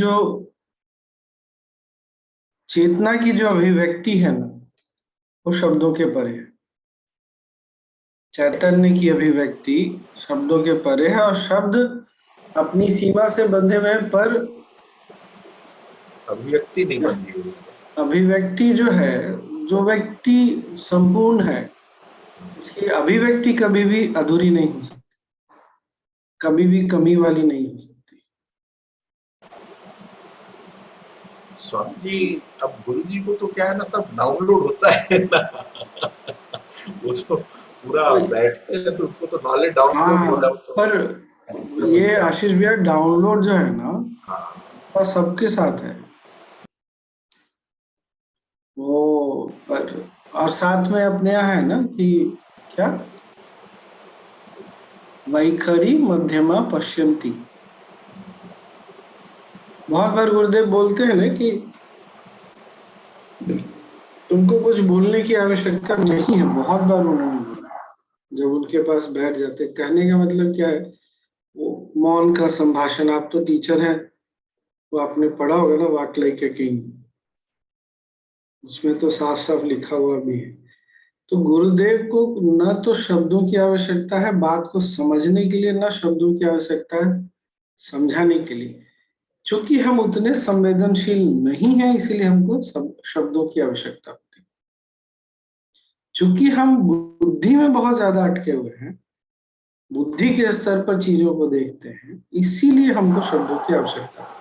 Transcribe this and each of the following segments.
जो चेतना की जो अभिव्यक्ति है ना, वो शब्दों के परे है। चैतन्य की अभिव्यक्ति शब्दों के परे है और शब्द अपनी सीमा से बंधे हुए हैं, पर अभिव्यक्ति नहीं बंधी हुई है। अभिव्यक्ति जो है, जो व्यक्ति संपूर्ण है, उसकी अभिव्यक्ति कभी भी अधूरी नहीं हो सकती, कभी भी कमी वाली नहीं हो सकती। स्वामी जी, अब गुरु जी को तो क्या है ना, सब डाउनलोड होता है ना। वो तो पूरा तो बैठते हैं तो उनको तो नॉलेज डाउनलोड हाँ, मतलब तो पर समझ ये गया। आशीष भैया डाउनलोड जो है ना, हाँ, वो सबके साथ है वो। पर और साथ में अपने यहाँ है ना कि क्या, वैखरी मध्यमा पश्यन्ति। बहुत बार गुरुदेव बोलते हैं ना कि तुमको कुछ बोलने की आवश्यकता नहीं है। बहुत बार उन्होंने बोला, जब उनके पास बैठ जाते। कहने का मतलब क्या है, वो मौन का संभाषण। आप तो टीचर हैं, वो आपने पढ़ा होगा ना, वाकलाई के किंग, उसमें तो साफ साफ लिखा हुआ भी है। तो गुरुदेव को न तो शब्दों की आवश्यकता है बात को समझने के लिए, न शब्दों की आवश्यकता है समझाने के लिए। चूंकि हम उतने संवेदनशील नहीं हैं, इसलिए हमको सब शब्दों की आवश्यकता होती है। चूंकि हम बुद्धि में बहुत ज्यादा अटके हुए हैं, बुद्धि के स्तर पर चीजों को देखते हैं, इसीलिए हमको शब्दों की आवश्यकता है।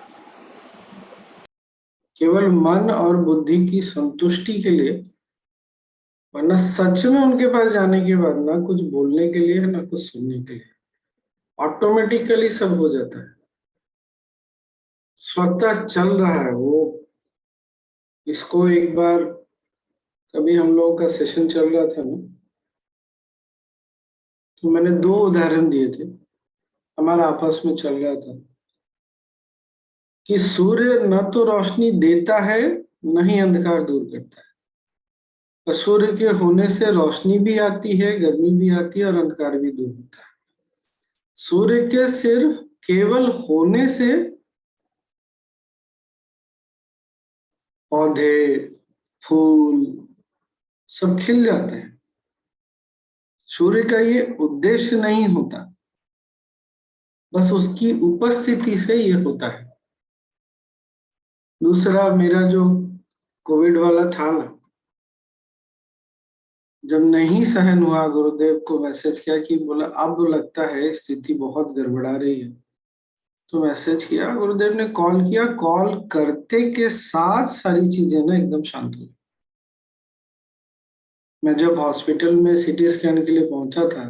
केवल मन और बुद्धि की संतुष्टि के लिए, वरना सच में उनके पास जाने के बाद ना कुछ बोलने के लिए है ना कुछ सुनने के लिए, ऑटोमेटिकली सब हो जाता है, स्वतः चल रहा है वो। इसको एक बार कभी हम लोगों का सेशन चल रहा था ना, तो मैंने दो उदाहरण दिए थे। हमारा आपस में चल रहा था कि सूर्य न तो रोशनी देता है, न ही अंधकार दूर करता है। और सूर्य के होने से रोशनी भी आती है, गर्मी भी आती है और अंधकार भी दूर होता है। सूर्य के सिर्फ केवल होने से पौधे, फूल सब खिल जाते हैं। सूर्य का ये उद्देश्य नहीं होता, बस उसकी उपस्थिति से ये होता है। दूसरा, मेरा जो कोविड वाला था ना, जब नहीं सहन हुआ, गुरुदेव को मैसेज किया कि बोला अब लगता है स्थिति बहुत गड़बड़ा रही है। तो मैसेज किया, गुरुदेव ने कॉल किया, कॉल करते के साथ सारी चीजें ना एकदम शांत हुई। मैं जब हॉस्पिटल में सीटी स्कैन के लिए पहुंचा था,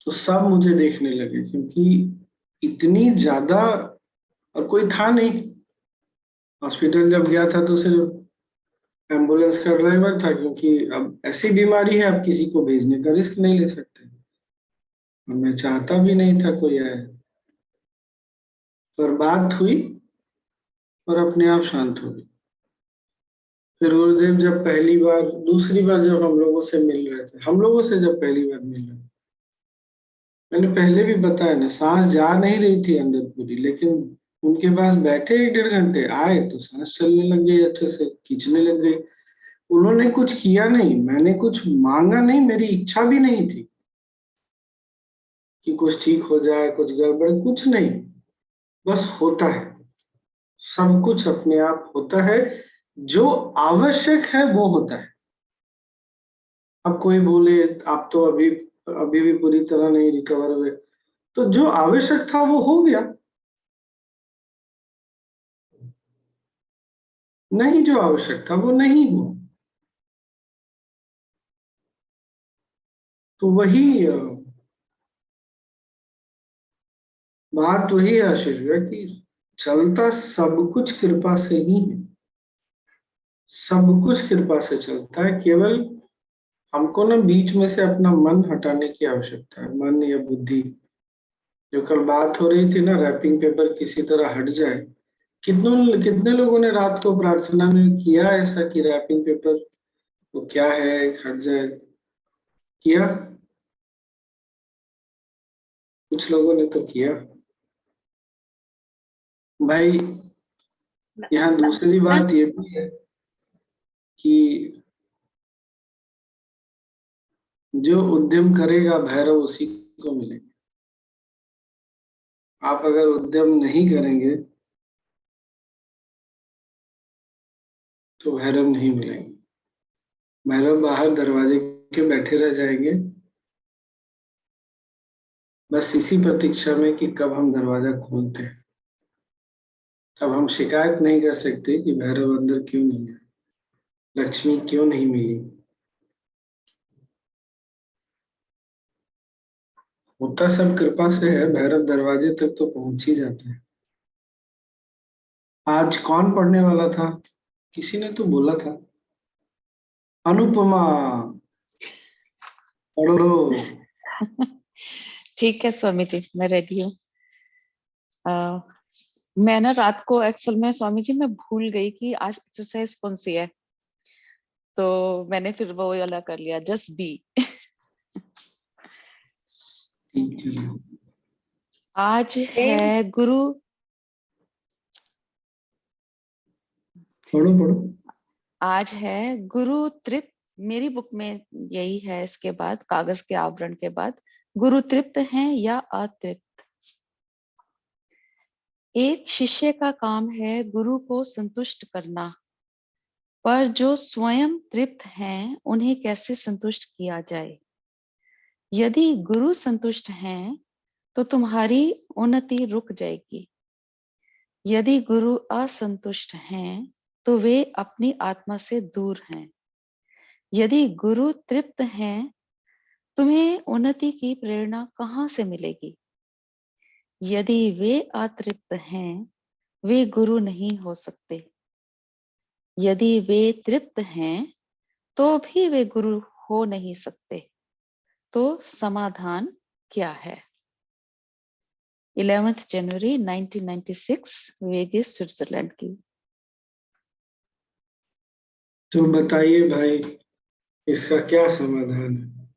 तो सब मुझे देखने लगे, क्योंकि इतनी ज्यादा, और कोई था नहीं। हॉस्पिटल जब गया था तो सिर्फ एम्बुलेंस का ड्राइवर था, क्योंकि अब ऐसी बीमारी है, अब किसी को भेजने का रिस्क नहीं ले सकते, और मैं चाहता भी नहीं था कोई आए। पर बात हुई और अपने आप शांत हो गई। फिर गुरुदेव जब पहली बार, दूसरी बार जब हम लोगों से मिल रहे थे, हम लोगों से जब पहली बार मिल रहे थे, मैंने पहले भी बताया ना, सांस जा नहीं रही थी अंदर पूरी, लेकिन उनके पास बैठे 1 डेढ़ घंटे, आए तो सांस चलने लग गई, अच्छे से खींचने लग गई। उन्होंने कुछ किया नहीं, मैंने कुछ मांगा नहीं, मेरी इच्छा भी नहीं थी कि कुछ ठीक हो जाए, कुछ गड़बड़, कुछ नहीं। बस होता है, सब कुछ अपने आप होता है। जो आवश्यक है वो होता है। अब कोई बोले आप तो अभी अभी भी पूरी तरह नहीं रिकवर हुए, तो जो आवश्यक था वो हो गया। नहीं, जो आवश्यक था वो नहीं हुआ। तो वही बात वही है आशीष भैया, कि चलता सब कुछ कृपा से ही है। सब कुछ कृपा से चलता है, केवल हमको ना बीच में से अपना मन हटाने की आवश्यकता है, मन या बुद्धि। जो कल बात हो रही थी ना, रैपिंग पेपर किसी तरह हट जाए। कितनों कितने लोगों ने रात को प्रार्थना में किया ऐसा कि रैपिंग पेपर वो क्या है, हट जाए? किया, कुछ लोगों ने तो किया। भाई यहाँ दूसरी बात ये भी है कि जो उद्यम करेगा भैरव उसी को मिलेगा। आप अगर उद्यम नहीं करेंगे तो भैरव नहीं मिलेंगे। भैरव बाहर दरवाजे के बैठे रह जाएंगे, बस इसी प्रतीक्षा में कि कब हम दरवाजा खोलते हैं। तब हम शिकायत नहीं कर सकते कि भैरव अंदर क्यों नहीं है, लक्ष्मी क्यों नहीं मिली। होता सब कृपा से है, भैरव दरवाजे तक तो पहुंच ही जाते हैं। आज कौन पढ़ने वाला था? किसी ने तो बोला था, अनुपमा पढ़ो। ठीक है स्वामी जी, मैं रेडी हूँ। मैं ना रात को एक्चुअल में स्वामी जी मैं भूल गई कि आज एक्सरसाइज कौन सी है, तो मैंने फिर वो वाला कर लिया, जस्ट बी। ठीक है, आज है गुरु, पढ़ो पढ़ो। आज है गुरु तृप्त। मेरी बुक में यही है, इसके बाद कागज के आवरण के बाद गुरु तृप्त हैं या अतृप्त। एक शिष्य का काम है गुरु को संतुष्ट करना, पर जो स्वयं तृप्त हैं उन्हें कैसे संतुष्ट किया जाए। यदि गुरु संतुष्ट हैं तो तुम्हारी उन्नति रुक जाएगी। यदि गुरु असंतुष्ट हैं तो वे अपनी आत्मा से दूर हैं। यदि गुरु तृप्त हैं, तुम्हें उन्नति की प्रेरणा कहाँ से मिलेगी। यदि वे अतृप्त हैं, वे गुरु नहीं हो सकते। यदि वे तृप्त हैं तो भी वे गुरु हो नहीं सकते। तो समाधान क्या है? 11 जनवरी 1996, वेगिस, स्विट्जरलैंड की। तो बताइए भाई, इसका क्या समाधान है?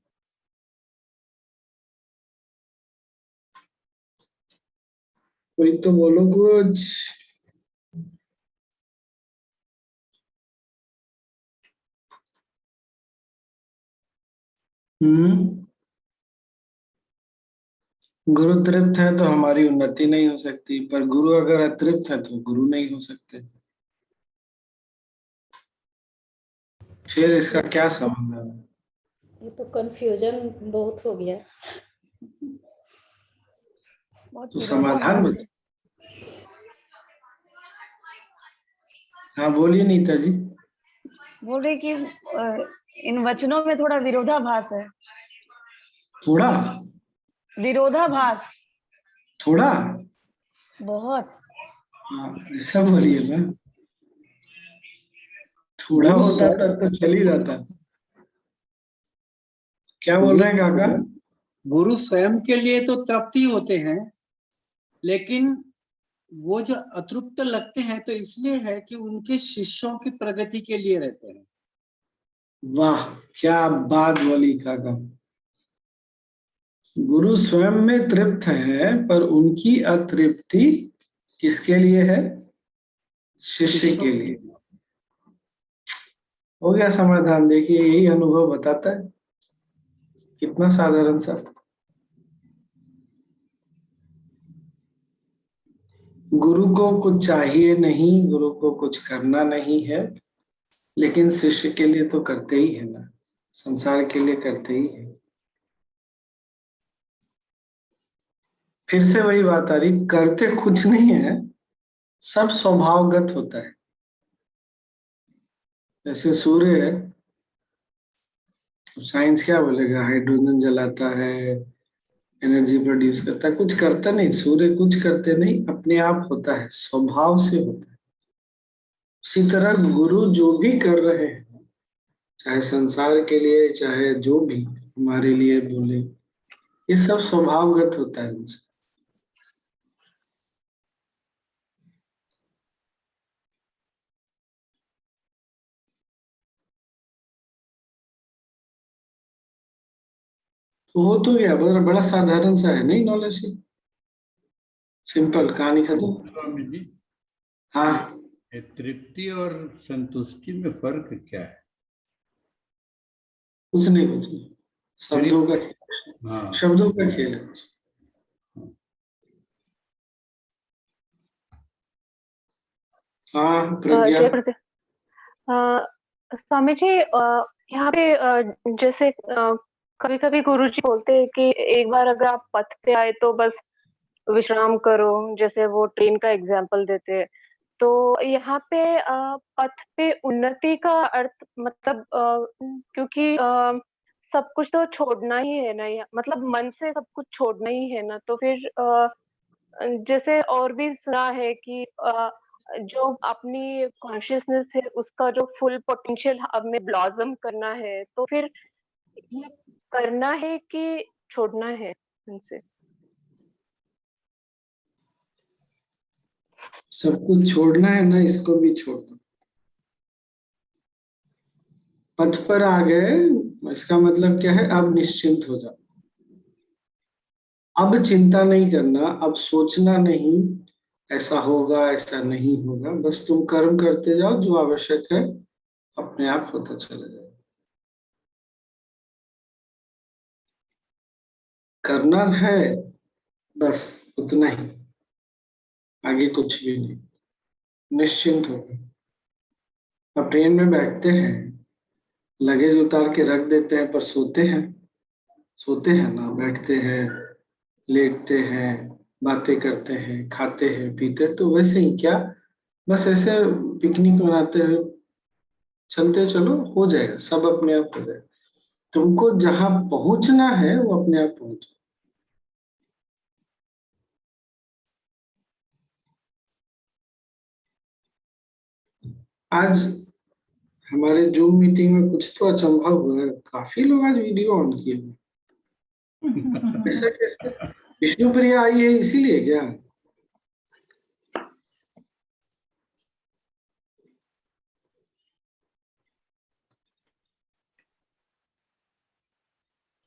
कोई तो बोलो कुछ। हम्म। गुरु तृप्त है तो हमारी उन्नति नहीं हो सकती, पर गुरु अगर अतृप्त है तो गुरु नहीं हो सकते। फिर इसका ये क्या समाधान है? ये तो कंफ्यूजन बहुत हो गया। बहुत तो समाधान विरोधाभास है। बता। हाँ बोलिए नीता जी। बोल रहे कि इन वचनों में थोड़ा विरोधाभास है। थोड़ा विरोधाभास थोड़ा। बहुत। हाँ ऐसा बोलिए ना, थोड़ा गुरु होता स्वयं तब तो चल ही जाता। क्या बोल रहे हैं काका? गुरु स्वयं के लिए तो तृप्त ही होते हैं, लेकिन वो जो अतृप्त लगते हैं तो इसलिए है कि उनके शिष्यों की प्रगति के लिए रहते हैं। वाह, क्या बात बोली काका। गुरु स्वयं में तृप्त है, पर उनकी अतृप्ति किसके लिए है? शिष्य शिष्यों के लिए। हो गया समाधान। देखिए यही अनुभव बताता है, कितना साधारण सा। गुरु को कुछ चाहिए नहीं, गुरु को कुछ करना नहीं है, लेकिन शिष्य के लिए तो करते ही है ना, संसार के लिए करते ही है। फिर से वही बात आ रही, करते कुछ नहीं है, सब स्वभावगत होता है। जैसे सूर्य है, साइंस क्या बोलेगा, हाइड्रोजन जलाता है, एनर्जी प्रोड्यूस करता है, कुछ करता नहीं। सूर्य कुछ करते नहीं, अपने आप होता है, स्वभाव से होता है। उसी तरह गुरु जो भी कर रहे हैं, चाहे संसार के लिए चाहे जो भी हमारे लिए बोले, ये सब स्वभावगत होता है उनसे। तो हो तो गया, बड़ा बड़ा साधारण सा है नहीं नॉलेज। सिंपल कहानी खत्म। स्वामी जी, हाँ, ये तृप्ति और संतुष्टि में फर्क क्या है? कुछ नहीं शब्दों का हाँ, शब्दों का खेल है। हाँ प्रज्ञा। जय गुरुदेव। स्वामी जी, यहाँ पे जैसे कभी कभी गुरु जी बोलते हैं कि एक बार अगर आप पथ पे आए तो बस विश्राम करो, जैसे वो ट्रेन का एग्जाम्पल देते हैं। तो यहाँ पे पथ पे उन्नति का अर्थ मतलब क्योंकि सब कुछ तो छोड़ना ही है ना, मतलब मन से सब कुछ छोड़ना ही है ना, तो फिर जैसे और भी सुना है कि जो अपनी कॉन्शियसनेस है उसका जो फुल पोटेंशियल हमें ब्लॉसम करना है, तो फिर ये करना है कि छोड़ना है उनसे? सब कुछ छोड़ना है ना, इसको भी छोड़ दो। पथ पर आ गए, इसका मतलब क्या है? अब निश्चिंत हो जाओ। अब चिंता नहीं करना, अब सोचना नहीं ऐसा होगा ऐसा नहीं होगा, बस तुम कर्म करते जाओ, जो आवश्यक है अपने आप होता चला जाएगा। करना है बस उतना ही, आगे कुछ भी नहीं। निश्चिंत हो। अब ट्रेन में बैठते हैं, लगेज उतार के रख देते हैं, पर सोते हैं ना, बैठते हैं, लेटते हैं, बातें करते हैं, खाते हैं, पीते हैं, तो वैसे ही क्या, बस ऐसे पिकनिक मनाते हुए चलते चलो, हो जाएगा, सब अपने आप हो जाएगा। तुमको जहां पहुंचना है वो अपने आप पहुंचो। आज हमारे जूम मीटिंग में कुछ तो अचंभा हुआ है, काफी लोग आज वीडियो ऑन किए हुए। ऐसा कैसे? विष्णुप्रिया आई है इसीलिए क्या?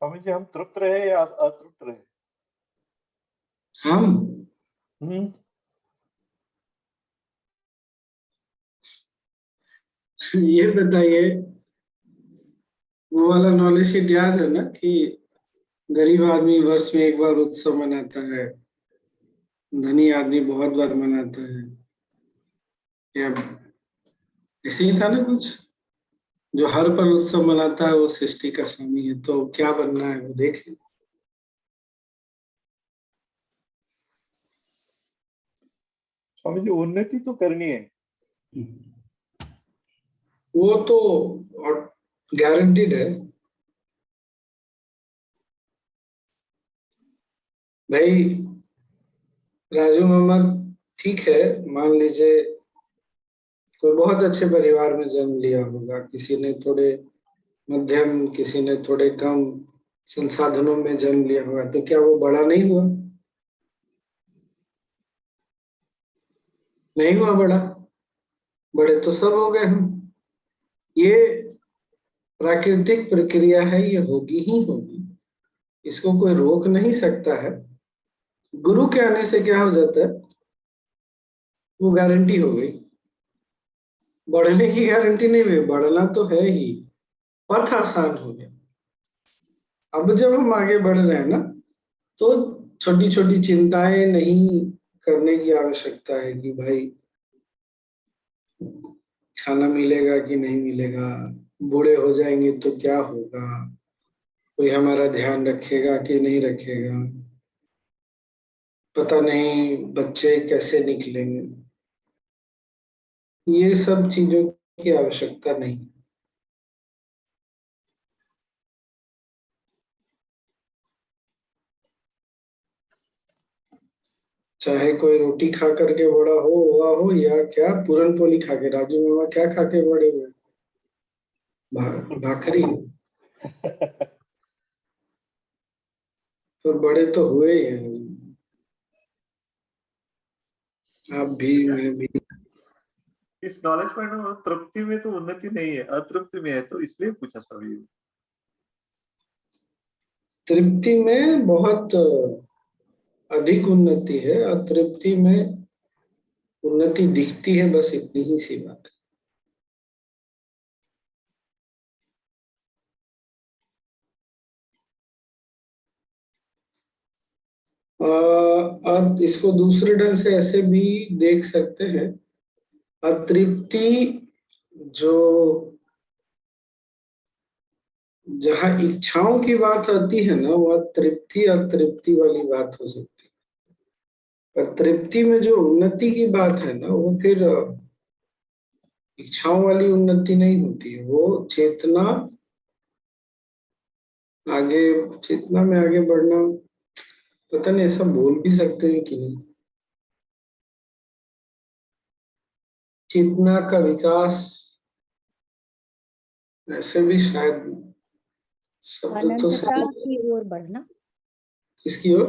स्वामी जी, हम तृप्त रहे या अतृप्त रहे? हम ये बताइए, वो वाला नॉलेज शीट याद है ना कि गरीब आदमी वर्ष में एक बार उत्सव मनाता है, धनी आदमी बहुत बार मनाता है, या ऐसे ही था ना कुछ? जो हर पल उत्सव मनाता है वो सृष्टि का स्वामी है। तो क्या बनना है वो देखें। स्वामी जी, उन्नति तो करनी है। वो तो गारंटीड है भाई। राजू मामा, ठीक है, मान लीजिए कोई बहुत अच्छे परिवार में जन्म लिया होगा, किसी ने थोड़े मध्यम, किसी ने थोड़े कम संसाधनों में जन्म लिया होगा, तो क्या वो बड़ा नहीं हुआ? नहीं हुआ बड़ा? बड़े तो सब हो गए हम। ये प्राकृतिक प्रक्रिया है, ये होगी ही होगी, इसको कोई रोक नहीं सकता है। गुरु के आने से क्या हो जाता है? वो गारंटी हो गई। बढ़ने की गारंटी नहीं हुई, बढ़ना तो है ही, पथ आसान हो गया। अब जब हम आगे बढ़ रहे हैं ना, तो छोटी छोटी चिंताएं नहीं करने की आवश्यकता है कि भाई खाना मिलेगा कि नहीं मिलेगा, बूढ़े हो जाएंगे तो क्या होगा, कोई हमारा ध्यान रखेगा कि नहीं रखेगा, पता नहीं बच्चे कैसे निकलेंगे। ये सब चीजों की आवश्यकता नहीं। चाहे कोई रोटी खा करके बड़ा हो हुआ हो, या क्या पूरन पोली खा के, राजू मामा क्या खा के बड़े हुए? भाकरी। तो बड़े तो हुए ही हैं, आप भी मैं भी। इस नॉलेज में तृप्ति में तो उन्नति नहीं है, अतृप्ति में है, तो इसलिए पूछा स्वामी जी। तृप्ति में बहुत अधिक उन्नति है, अतृप्ति में उन्नति दिखती है, बस इतनी ही सी बात है। अब इसको दूसरे ढंग से ऐसे भी देख सकते हैं, अतृप्ति जो जहाँ इच्छाओं की बात आती है ना, वह तृप्ति अतृप्ति वाली बात हो सकती है। पर तृप्ति में जो उन्नति की बात है ना, वो फिर इच्छाओं वाली उन्नति नहीं होती है, वो चेतना आगे, चेतना में आगे बढ़ना, पता नहीं ऐसा बोल भी सकते हैं कि नहीं, चेतना का विकास, ऐसे भी शायद शब्द तो अनंतता की ओर बढ़ना, किसकी ओर?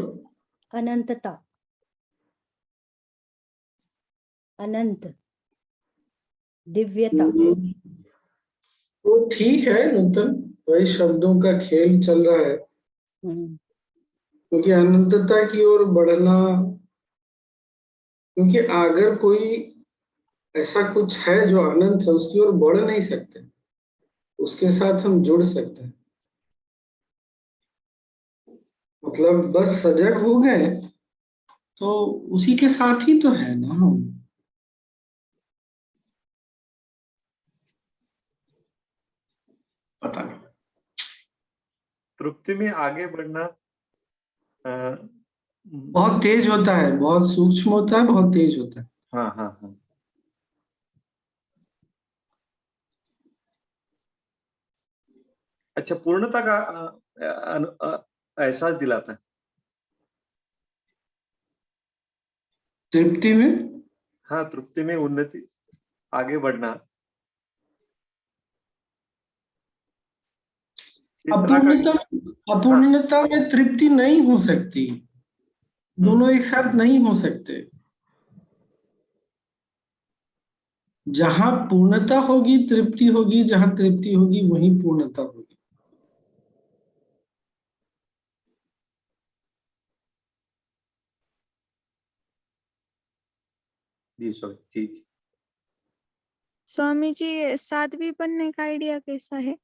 अनंतता, अनंत, दिव्यता। वो ठीक है नूतन, वही शब्दों का खेल चल रहा है, क्योंकि अनंतता की ओर बढ़ना, क्योंकि अगर कोई ऐसा कुछ है जो अनंत है, उसकी ओर बढ़ नहीं सकते, उसके साथ हम जुड़ सकते हैं। मतलब बस सजग हो गए तो उसी के साथ ही तो है ना हम। पता नहीं, तृप्ति में आगे बढ़ना बहुत तेज होता है, बहुत सूक्ष्म होता है, बहुत तेज होता है। हाँ हाँ हाँ। अच्छा, पूर्णता का एहसास दिलाता है तृप्ति में। हाँ, तृप्ति में उन्नति, आगे बढ़ना। अपूर्णता में तृप्ति नहीं हो सकती, दोनों एक साथ नहीं हो सकते। जहां पूर्णता होगी तृप्ति होगी, जहां तृप्ति होगी वहीं पूर्णता होगी। जी सॉरी, जी। स्वामी जी, साध्वी बनने का आइडिया कैसा है?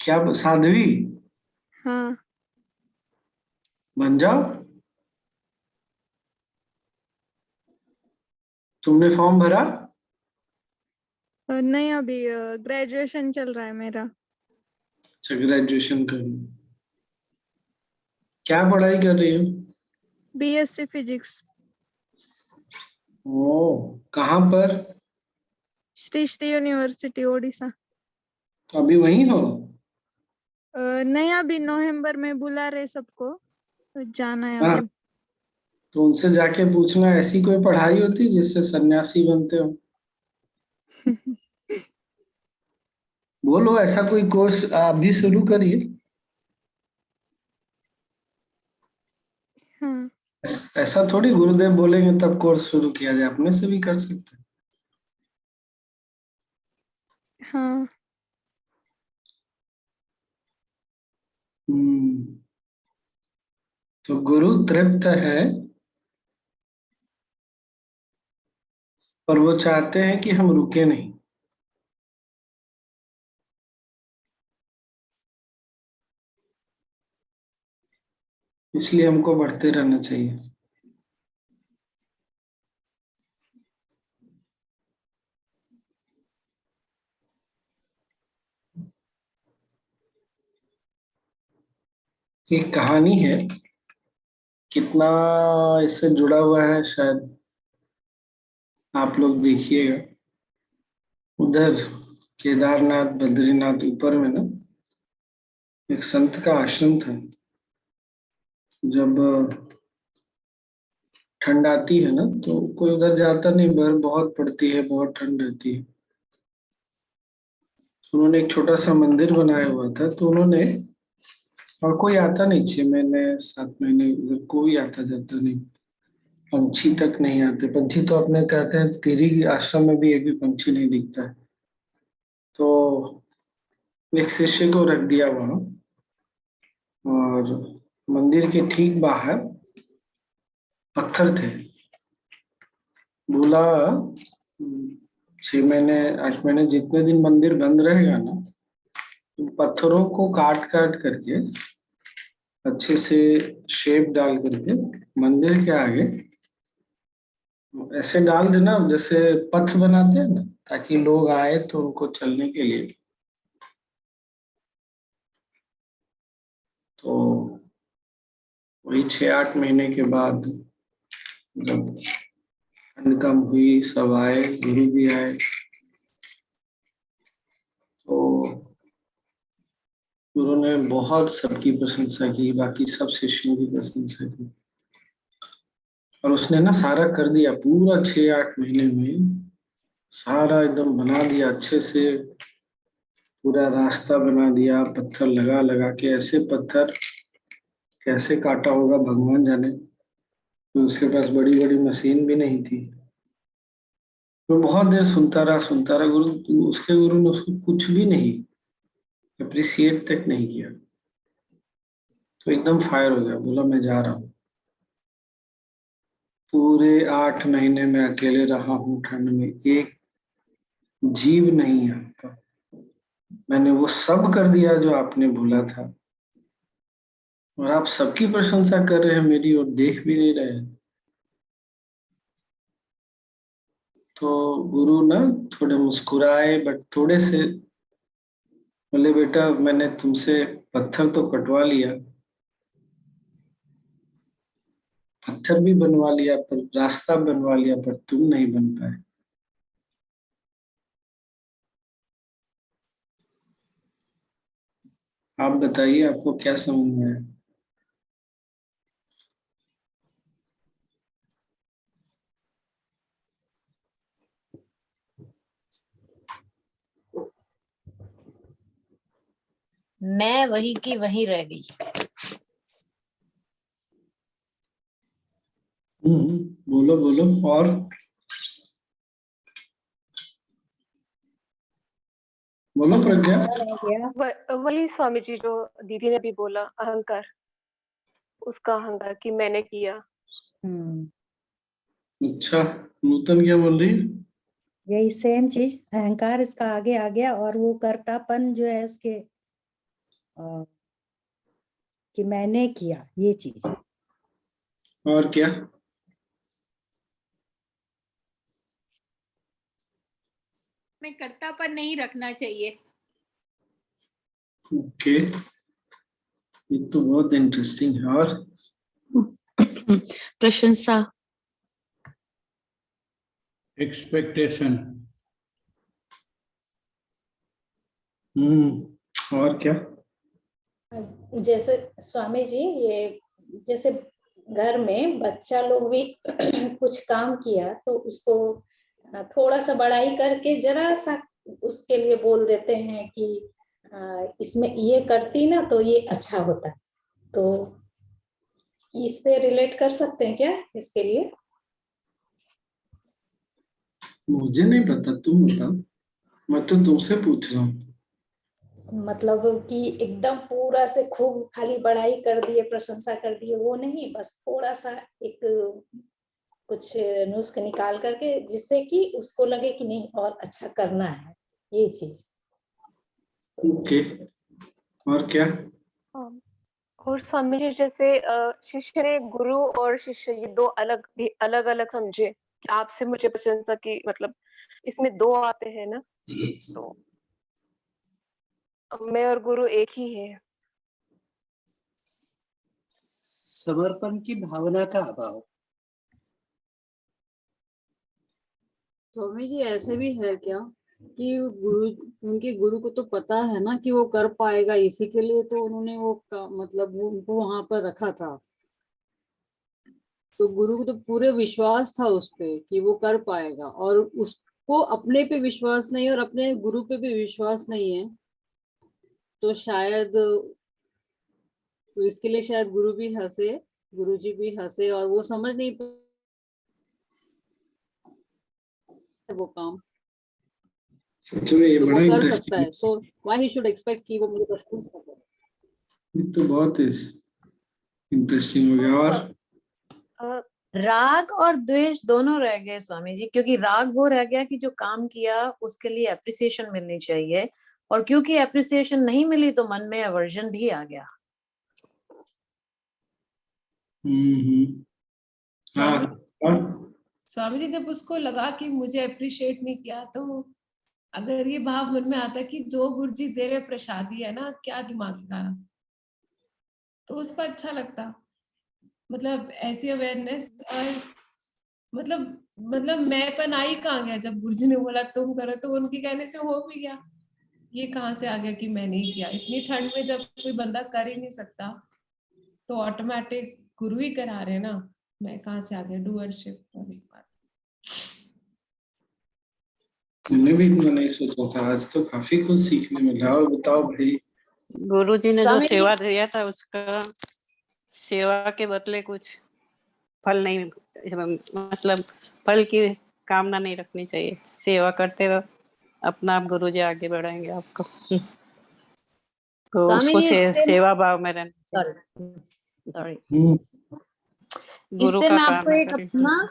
क्या साध्वी? हाँ। बन जाओ, तुमने फॉर्म भरा? नहीं, अभी ग्रेजुएशन चल रहा है मेरा। अच्छा, ग्रेजुएशन कर, क्या पढ़ाई कर रही हो? BSc physics. ओ, कहाँ पर? श्री श्री यूनिवर्सिटी ओडिशा। तो अभी वहीं हो? नहीं, अभी नवंबर में बुला रहे सबको, तो जाना है हाँ, अभी। तो उनसे जाके पूछना ऐसी कोई पढ़ाई होती जिससे सन्यासी बनते हो। बोलो ऐसा कोई कोर्स आप भी शुरू करिए। हाँ। ऐसा थोड़ी गुरुदेव बोलेंगे तब कोर्स शुरू किया जाए, अपने से भी कर सकते हैं। हाँ। तो गुरु तृप्त है, पर वो चाहते हैं कि हम रुके नहीं। इसलिए हमको बढ़ते रहना चाहिए। एक कहानी है, कितना इससे जुड़ा हुआ है शायद आप लोग देखिएगा। उधर केदारनाथ बद्रीनाथ ऊपर में ना एक संत का आश्रम था। जब ठंड आती है ना तो कोई उधर जाता नहीं, बर्फ बहुत पड़ती है, बहुत ठंड रहती है। उन्होंने एक छोटा सा मंदिर बनाया हुआ था, तो उन्होंने, और कोई आता नहीं, 6 महीने 7 महीने उधर कोई आता जाता नहीं, पंछी तक नहीं आते। पंछी तो अपने कहते हैं गिरी आश्रम में भी एक भी पंछी नहीं दिखता है। तो एक शिष्य को रख दिया वहां, और मंदिर के ठीक बाहर पत्थर थे। बोला 6 महीने 8 महीने जितने दिन मंदिर बंद रहेगा ना, तो पत्थरों को काट काट करके अच्छे से शेप डाल करके मंदिर के आगे ऐसे डाल देना जैसे पथ बनाते हैं ना, ताकि लोग आए तो उनको चलने के लिए। तो वही 6-8 महीने के बाद जब ठंड कम हुई, सब आए, गुरु भी आए, तो गुरु ने बहुत सबकी प्रशंसा की, बाकी सब शिष्यों की प्रशंसा की, और उसने ना सारा कर दिया पूरा 6-8 महीने में, सारा एकदम बना दिया अच्छे से, पूरा रास्ता बना दिया, पत्थर लगा लगा के। ऐसे पत्थर कैसे काटा होगा भगवान जाने, तो उसके पास बड़ी बड़ी मशीन भी नहीं थी। तो बहुत देर सुनता रहा गुरु, उसके गुरु ने उसको कुछ भी नहीं अप्रिसिएट तक नहीं किया। तो एकदम फायर हो गया, बोला मैं जा रहा हूँ। पूरे 8 महीने में अकेले रहा हूँ ठंड में, एक जीव नहीं है आपका, मैंने वो सब कर दिया जो आपने बोला था, और आप सबकी प्रशंसा कर रहे हैं मेरी और देख भी नहीं रहे हैं। तो गुरु ना थोड़े मुस्कुराए, बट थोड़े से बोले बेटा मैंने तुमसे पत्थर तो कटवा लिया, पत्थर भी बनवा लिया, पर रास्ता बनवा लिया, पर तुम नहीं बन पाए। आप बताइए आपको क्या समझ में आया? मैं वही की वही रह गई। बोलो बोलो। और बोलो प्रज्ञा। वही स्वामी जी जो दीदी ने भी बोला, अहंकार, उसका अहंकार कि मैंने किया। अच्छा, नूतन क्या बोल रही है? यही सेम चीज, अहंकार इसका आगे आ गया, और वो कर्तापन जो है उसके कि मैंने किया ये चीज। और क्या? में कर्तापन नहीं रखना चाहिए। ओके, ये तो बहुत इंटरेस्टिंग है। और प्रशंसा, एक्सपेक्टेशन। और क्या? जैसे स्वामी जी, ये जैसे घर में बच्चा लोग भी कुछ काम किया तो उसको थोड़ा सा बड़ाई करके जरा सा उसके लिए बोल देते हैं कि इसमें ये करती ना तो ये अच्छा होता। तो इससे रिलेट कर सकते हैं क्या इसके लिए? मुझे नहीं पता, तुम बताओ, मैं तो तुमसे पूछ रहा हूँ। मतलब कि एकदम पूरा से खूब खाली बड़ाई कर दिए, प्रशंसा कर दिए, वो नहीं, बस थोड़ा सा एक कुछ नुस्ख निकाल करके जिससे कि उसको लगे कि नहीं और अच्छा करना है, ये चीज। ओके, और क्या? और स्वामी जी जैसे शिष्य ने गुरु और शिष्य ये दो अलग अलग समझे, आपसे मुझे प्रशंसा की, मतलब इसमें दो आते हैं ना, तो मैं और गुरु एक ही है। समर्पण की भावना का अभाव। स्वामी जी ऐसे भी है क्या कि उनके गुरु को तो पता है ना कि वो कर पाएगा, इसी के लिए तो उन्होंने मतलब वो उनको वहां पर रखा था। तो गुरु को तो पूरे विश्वास था उस पे कि वो कर पाएगा, और उसको अपने पे विश्वास नहीं और अपने गुरु पे भी विश्वास नहीं है, तो शायद तो इसके लिए शायद गुरु भी हंसे, गुरु जी भी हंसे, और वो समझ नहीं वो काम सच में ये तो बड़ा वो कर इंटरेस्टिंग सकता है। So why he should expect कि वो मुझे प्रशंसा करे। ये तो बहुत है। इंटरेस्टिंग हो गया। और राग और द्वेष दोनों रह गए स्वामी जी, क्योंकि राग वो रह गया कि जो काम किया उसके लिए एप्रिसिएशन मिलनी चाहिए, और क्योंकि एप्रिसिएशन नहीं मिली तो मन में अवर्जन भी आ गया। हाँ। और स्वामी जी जब उसको लगा कि मुझे अप्रिशिएट नहीं किया, तो अगर ये भाव मन में आता कि जो गुरु जी दे रहे प्रसादी है ना, क्या दिमाग का, तो उसको अच्छा लगता। मतलब ऐसी अवेयरनेस, और मतलब मैंपन आई कहाँ गया जब गुरु जी ने बोला तुम करो, तो उनके कहने से हो भी गया। ये कहाँ से आ गया कि मैं नहीं किया? इतनी ठंड में जब कोई बंदा कर ही नहीं सकता तो ऑटोमेटिक गुरु ही करा रहे ना, मैं कहाँ से आ गया डूअरशिप। मैंने भी इतना नहीं सोचा था, आज तो काफी कुछ सीखने मिला। और बताओ भाई। गुरु जी ने जो स्वामी जी- सेवा दिया था उसका सेवा के बदले कुछ फल नहीं, मतलब फल की कामना नहीं रखनी चाहिए। सेवा करते रहो, अपना आप गुरु जी आगे बढ़ाएंगे आपको। तो स्वामी उसको जी इससे सेवा भाव में रहना सॉरी चाहिए। गुरु इससे का मैं काम आपको है एक अपना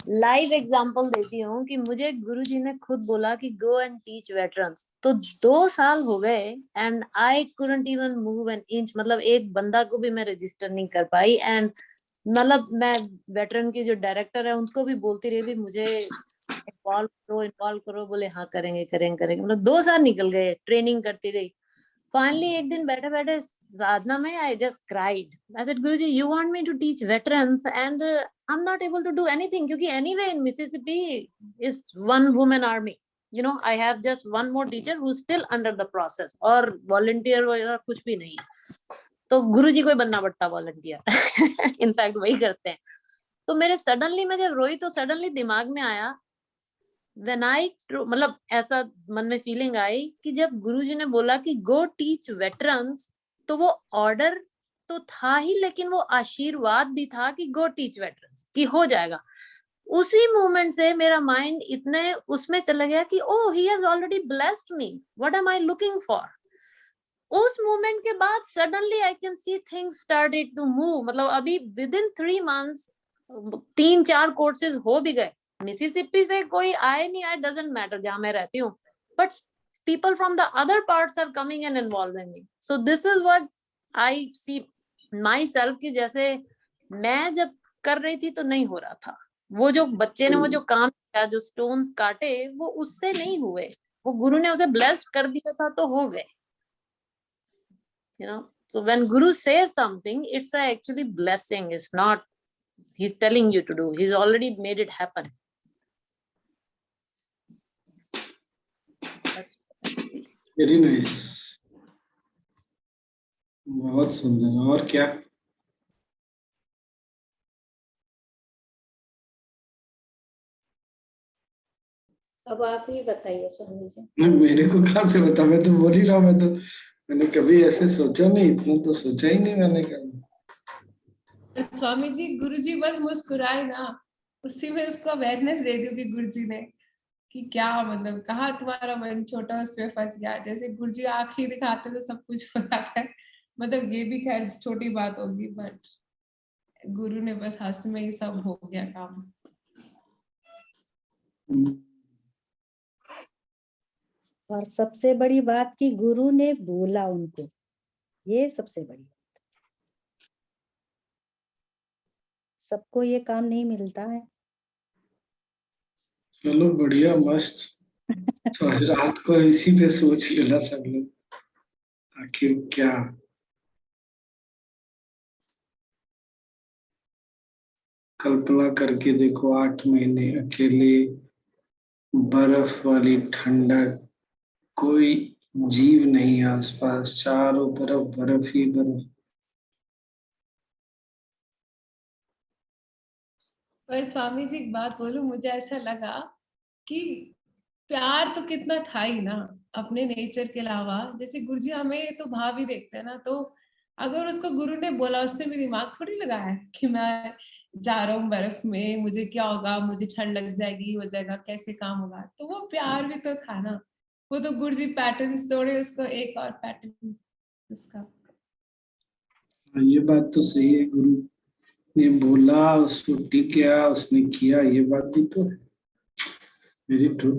लाइव एग्जांपल देती हूँ कि मुझे गुरुजी ने खुद बोला कि गो एंड टीच वेटरन्स, तो 2 साल हो गए and I couldn't even move an inch. मतलब एक बंदा को भी मैं रजिस्टर नहीं कर पाई। एंड मतलब मैं वेटरन की जो डायरेक्टर है उनको भी बोलती रही भी मुझे इन्वॉल्व करो। बोले हाँ करेंगे करेंगे करेंगे। मतलब 2 साल निकल गए, ट्रेनिंग करती रही। फाइनली एक दिन बैठे बैठे साधना में I just cried. I said, Guruji, you want me to teach veterans and I'm not able to do anything, क्योंकि anyway in Mississippi is one woman army. You know, I have just one more teacher who's still under the process, और volunteer वगैरह कुछ भी नहीं है। तो गुरुजी को ही बनना पड़ता वॉलंटियर। इनफैक्ट वही करते हैं। तो मेरे सडनली मैं जब रोई तो सडनली दिमाग में आया, When I मतलब ऐसा मन में फीलिंग आई कि जब गुरुजी ने बोला कि गो टीच वेटरन्स, तो वो ऑर्डर तो था ही, लेकिन वो आशीर्वाद भी था कि गो टीच वेटरन्स, कि हो जाएगा। उसी मोमेंट से मेरा माइंड इतने उसमें चला गया कि oh he has already blessed me, what am I looking for. उस मोमेंट के बाद suddenly I can see things started to move. मतलब अभी विद इन 3 months 3-4 कोर्सेज हो भी गए। मिसिसिपी से कोई आए नहीं आए डजंट मैटर, जहां मैं रहती हूँ, but people from the other parts are coming and involving me. So this is what I see myself, कि जैसे मैं जब कर रही थी तो नहीं हो रहा था। वो जो बच्चे ने वो जो काम किया, जो स्टोन्स काटे, वो उससे नहीं हुए, वो गुरु ने उसे ब्लेस्ड कर दिया था तो हो गए। You know, so when Guru says something, it's actually blessing. It's not he's telling you to do. He's already made it happen. Very nice, बहुत सुंदर। और क्या? अब आप ही बताइए स्वामी जी। मेरे को कहाँ से बता, मैं तो बोल ही रहा हूँ। मैंने कभी ऐसे सोचा नहीं, इतना तो सोचा ही नहीं मैंने कभी। स्वामी जी गुरु जी बस मुस्कुराए ना, उसी में उसको अवेयरनेस दे दी कि गुरु जी ने कि क्या मतलब कहा तुम्हारा मन छोटा उसमें फंस गया। जैसे गुरु जी आंखें दिखाते तो सब कुछ हो जाता है। मतलब ये भी खैर छोटी बात होगी, बट गुरु ने बस हंस में ही सब हो गया काम। और सबसे बड़ी बात कि गुरु ने बोला उनको, ये सबसे बड़ी बात। सबको ये काम नहीं मिलता है। चलो बढ़िया, मस्त। तो आज रात को इसी पे सोच लेना सब लोग, आखिर क्या। कल्पना करके देखो, 8 महीने अकेले, बर्फ वाली ठंडक, कोई जीव नहीं आसपास, चारों तरफ बर्फ ही बर्फ। पर स्वामी जी एक बात बोलूं, मुझे ऐसा लगा कि प्यार तो कितना था ही ना अपने नेचर के अलावा। जैसे गुरु जी हमें तो भाव ही देखते हैं ना, तो अगर उसको गुरु ने बोला, उसने भी दिमाग थोड़ी लगाया कि मैं जा रहा हूँ बर्फ में, मुझे क्या होगा, मुझे ठंड लग जाएगी, हो जाएगा, कैसे काम होगा। तो वो प्यार भी तो था ना। वो तो गुरु जी पैटर्न तोड़े, उसको एक और पैटर्न उसका। ये बात तो सही है, गुरु ने बोला, उसको टिक गया, उसने किया, ये बात भी तो है। Very true.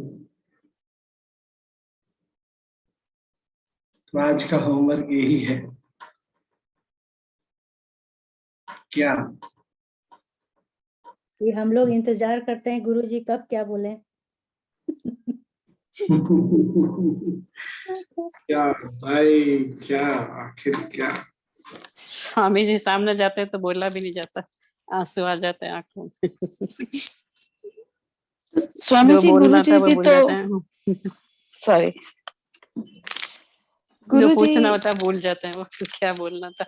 तो आज का होमवर्क यही है क्या? कि हम लोग इंतजार करते हैं गुरुजी कब क्या बोले। क्या भाई, क्या आखिर क्या? स्वामी जी सामने जाते हैं तो बोला भी नहीं जाता, आंसू आ जाते हैं आंखों में। स्वामी जो जी बोलना गुरु जी था वो भी भूल तो, जाते हैं, सॉरी जो गुरु जी, पूछना होता है भूल जाते हैं वो क्या बोलना था।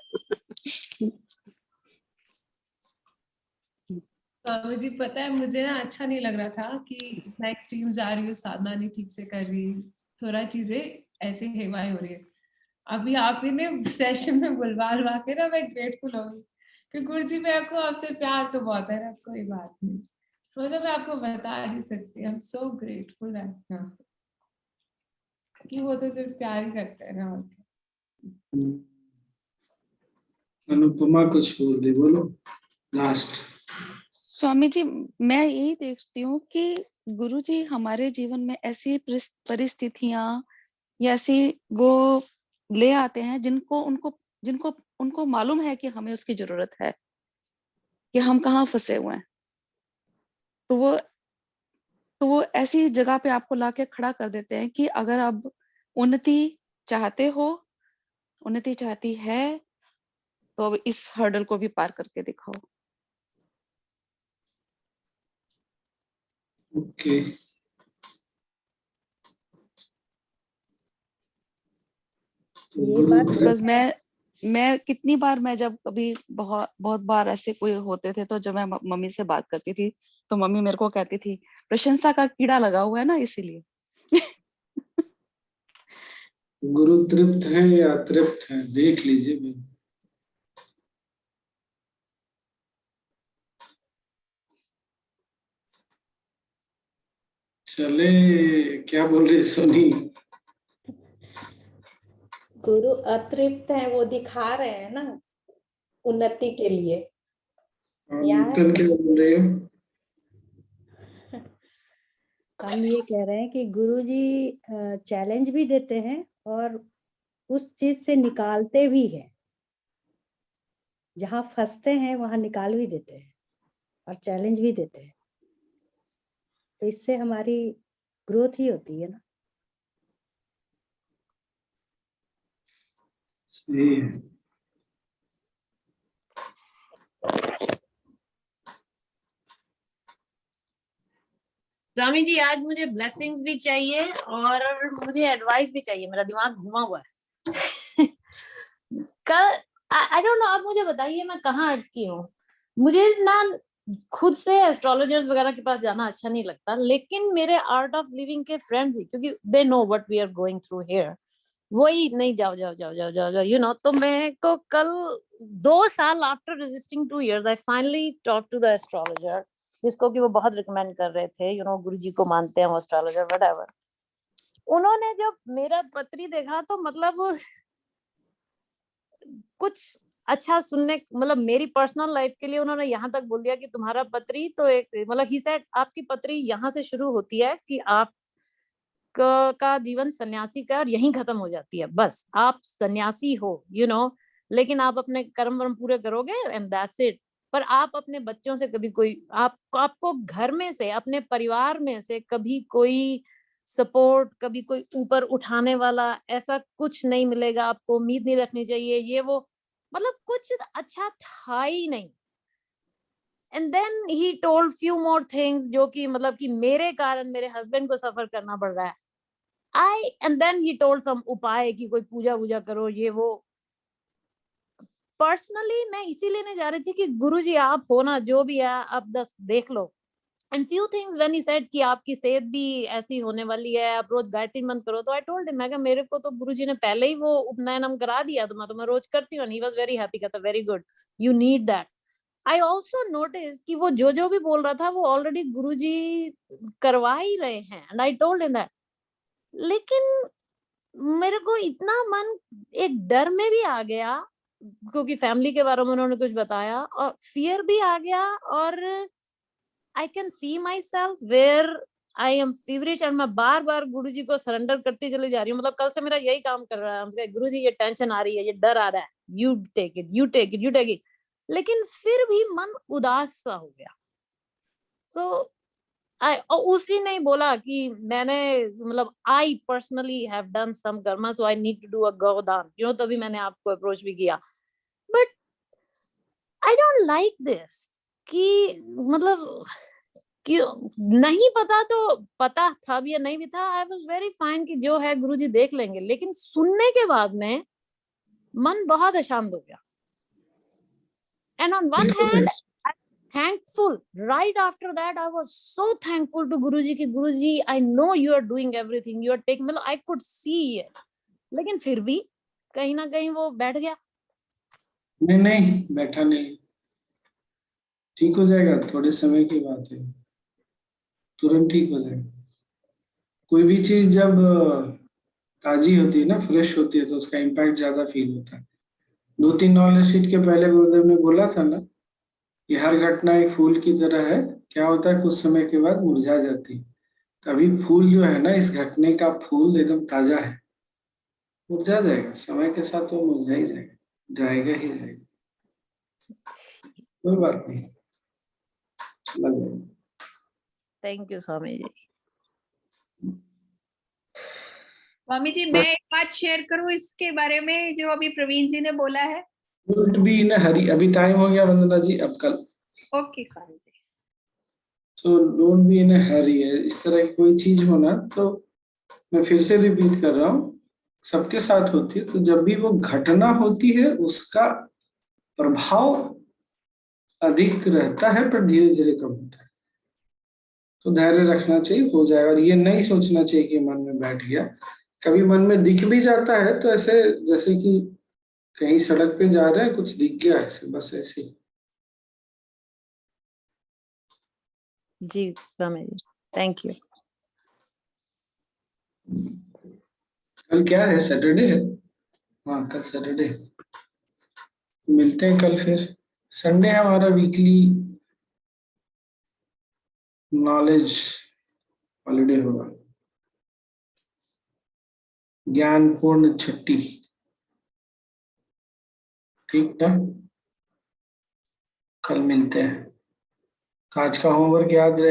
स्वामी जी पता है मुझे ना अच्छा नहीं लग रहा था कि इतना एक्सट्रीम जा रही हूँ, साधना नहीं ठीक से कर रही, थोड़ा चीजें ऐसे हेवाई हो रही है। अभी आप ही ने सेशन में बुलवा के ना मैं ग्रेटफुल हो गई कि गुरु जी मेरे को आपसे प्यार तो बहुत है ना, कोई बात नहीं, मतलब मैं आपको बता नहीं सकती। आई एम सो ग्रेटफुल है कि वो तो सिर्फ प्यार ही करते हैं ना। और अनुपमा कुछ बोल दे, बोलो लास्ट। स्वामी जी मैं यही देखती हूँ कि गुरु जी हमारे जीवन में ऐसी परिस्थितियां या ऐसी वो ले आते हैं जिनको उनको मालूम है कि हमें उसकी जरूरत है, कि हम कहाँ फंसे हुए हैं। तो वो ऐसी जगह पे आपको लाके खड़ा कर देते हैं कि अगर आप उन्नति चाहते हो, उन्नति चाहती है, तो अब इस हर्डल को भी पार करके दिखाओ। ओके। ये बात बिकॉज मैं कितनी बार, मैं जब कभी बहुत बहुत बार ऐसे कोई होते थे तो जब मैं मम्मी से बात करती थी तो मम्मी मेरे को कहती थी प्रशंसा का कीड़ा लगा हुआ है ना, इसीलिए। गुरु तृप्त है या तृप्त है, देख लीजिए। चले, क्या बोल रही सोनी? गुरु अतृप्त है, वो दिखा रहे हैं ना उन्नति के लिए। नूतन क्या बोल रही हो? हम ये कह रहे हैं कि गुरुजी चैलेंज भी देते हैं और उस चीज से निकालते भी हैं, जहां फंसते हैं वहां निकाल भी देते हैं और चैलेंज भी देते हैं। तो इससे हमारी ग्रोथ ही होती है ना। सही है। स्वामी जी आज मुझे ब्लेसिंग्स भी चाहिए और मुझे एडवाइस भी चाहिए, मेरा दिमाग घुमा हुआ है। कल आई डोंट नो, आप मुझे बताइए मैं कहाँ अटकी हूँ। मुझे ना खुद से एस्ट्रोलॉजर्स वगैरह के पास जाना अच्छा नहीं लगता, लेकिन मेरे आर्ट ऑफ लिविंग के फ्रेंड्स ही, क्योंकि they know what we are going through here, वही नहीं जाओ जाओ जाओ जाओ जाओ जाओ, यू नो। तो मेरे को कल 2 साल after registering 2 years I finally talk to the astrologer, जिसको कि वो बहुत रिकमेंड कर रहे थे, यू नो, गुरुजी को मानते हैं वो एस्ट्रोलॉजर व्हाटएवर। उन्होंने जब मेरा पत्री देखा तो मतलब कुछ अच्छा सुनने, मतलब मेरी पर्सनल लाइफ के लिए उन्होंने यहाँ तक बोल दिया कि तुम्हारा पत्री तो एक, मतलब ही सेड आपकी पत्री यहाँ से शुरू होती है कि आप का जीवन सन्यासी का और यहीं खत्म हो जाती है, बस आप सन्यासी हो, यू नो, लेकिन आप अपने कर्म वर्म पूरे करोगे एंड दैट्स इट। पर आप अपने बच्चों से कभी कोई आपको घर में से, अपने परिवार में से कभी कोई सपोर्ट, कभी कोई ऊपर उठाने वाला ऐसा कुछ नहीं मिलेगा, आपको उम्मीद नहीं रखनी चाहिए, ये वो, मतलब कुछ अच्छा था ही नहीं। And then he told few more things जो कि मतलब कि मेरे कारण मेरे हस्बैंड को सफर करना पड़ रहा है। एंड देन ही टोल्ड सम उपाय कि कोई पूजा वूजा करो, ये वो। पर्सनली मैं इसीलिए नहीं जा रही थी कि गुरुजी आप हो ना, जो भी है आप बस देख लो। And few things when he said कि आपकी सेहत भी ऐसी होने वाली है, आप रोज गायत्री मंत्र करो, तो आई टोल्ड हिम, मैं कहा मेरे को तो गुरुजी ने पहले ही वो उपनयनम करा दिया, तो मैं रोज करती हूँ। ही वाज वेरी हैप्पी, कहता very good, you need that. I also notice कि वो जो भी बोल रहा था वो ऑलरेडी गुरुजी करवा ही रहे हैं, and I told him that. लेकिन मेरे को इतना मन एक डर में भी आ गया, क्योंकि फैमिली के बारे में उन्होंने कुछ बताया और फियर भी आ गया और I can see myself where I am feverish and मैं बार बार गुरुजी को सरेंडर करती चली जा रही हूँ। मतलब कल से मेरा यही काम कर रहा है, गुरुजी ये टेंशन आ रही है, ये डर आ रहा है, you take it, you take it, you take it. लेकिन फिर भी मन उदास सा हो गया। सो उसी ने बोला कि मैंने मतलब I personally have done some karma so I need to do a गोदान, यू नो, तभी मैंने आपको अप्रोच भी किया। But I don't like this कि मतलब कि नहीं पता तो पता था भी या नहीं भी था, आई वाज वेरी फाइन कि जो है गुरुजी देख लेंगे। लेकिन सुनने के बाद में मन बहुत अशांत हो गया। And on one hand thankful, right after that I was so thankful to Guruji कि Guruji I know you are doing everything, you are taking, मतलब I could see it। लेकिन फिर भी कहीं ना कहीं वो बैठ गया। नहीं बैठा नहीं, ठीक हो जाएगा, थोड़े समय की बात है, तुरंत ठीक हो जाएगा। कोई भी चीज जब ताजी होती है ना, फ्रेश होती है, तो उसका इम्पैक्ट ज्यादा फील होता है। 2-3 नॉलेज शीट के पहले गुरुदेव ने बोला था ना कि हर घटना एक फूल की तरह है, क्या होता है कुछ समय के बाद मुरझा जाती है। तभी फूल जो है ना, इस घटने का फूल एकदम ताजा है, मुरझा जाएगा, समय के साथ वो मुरझा ही जाएगा, जाएगा ही जाएगा, कोई बात नहीं, चला जाएगा। Thank you Swami ji. स्वामी जी मैं एक बात शेयर करूं इसके बारे में जो अभी प्रवीण जी ने बोला है। डोंट बी इन अ हरी, अभी टाइम हो गया वंदना जी, अब कल। ओके स्वामी जी। तो डोंट बी इन अ हरी है, इस तरह की कोई चीज होना, तो मैं फिर से रिपीट कर रहा हूँ, सबके साथ होती है, तो जब भी वो घटना होती है उसका प्रभाव अधिक रहता है पर धीरे धीरे कम होता है। तो धैर्य रखना चाहिए, हो जाएगा। और ये नहीं सोचना चाहिए कि मन में बैठ गया, कभी मन में दिख भी जाता है तो ऐसे जैसे कि कहीं सड़क पे जा रहे हैं, कुछ दिख गया ऐसे, बस ऐसे। जी स्वामी जी, थैंक यू। कल क्या है, सैटरडे है? हाँ कल सैटरडे है, मिलते हैं कल फिर। संडे हमारा वीकली नॉलेज हॉलीडे होगा, ज्ञानपूर्ण छुट्टी, ठीक ना? कल मिलते हैं। आज का होमवर्क याद रहे।